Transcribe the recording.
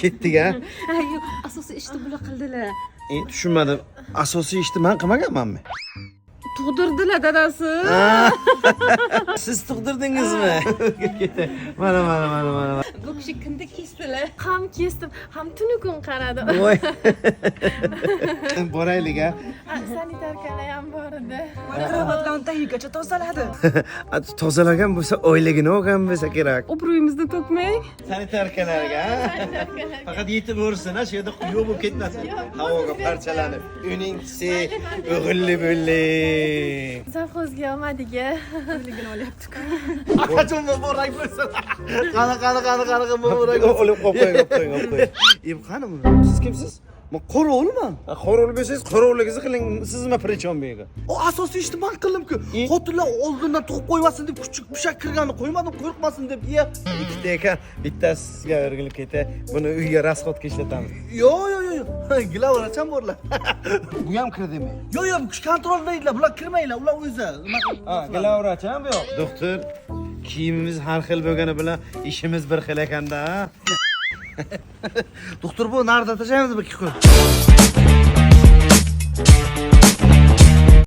ketdik ha. Yo'q, asosiy ishni bular qildilar. Tushunmadim. Asosiy ishni men qilmaganmanmi? Tug'dirdilar dadasi. Siz tug'dirdingizmi? Mana. Bu kishi kinda kesdilar. Ham kesdim, ham tunu kun qaradi. Voy. Boraylik ha. Sanitarkalar ham bor edi. Karavotlarni tagigacha tozaladi. Tozalagan bo'lsa, oyligini olgan bo'lsa kerak. Obro'yimizni to'kmang. Sanitarkalarga. Faqat yetib o'rsin, ha, shu yerda quyuq bo'lib ketmasin. Havoga parchalanib. Uningisi o'g'illi-bo'lli. Zavxozga olmadik-a. Ligini olyapti-ku. Qachon borak bo'lsin. Qani borak. Olib qo'ying. Qani bu? Siz kimsiz? Men qo'rovliman. Qo'rovli bo'lsangiz, qo'rovligingizni qiling. Siz nima prichon bu yerga? O asosiy ishni men qildim-ku. Xotinlar oldindan tug'ib qo'ymasin deb kuchuk pushak kirganni qo'ymadim, qo'rqmasin deb. Ikkita ekan, bittasi sizga o'rgilib ketdi. Buni uyga rasxodga ishlatamiz. Yo'q. Gilavracham borlar. Bu ham kirdimi? Yo'q, kuch kontroldaydilar. Bular kirmaylar, ular o'zi. Ha, gilavracham bu yoq. Doktor, kiyimimiz har xil bo'lgani bilan ishimiz bir xil ekanda, ha? Doktor bu narda tashaymiz bir kun.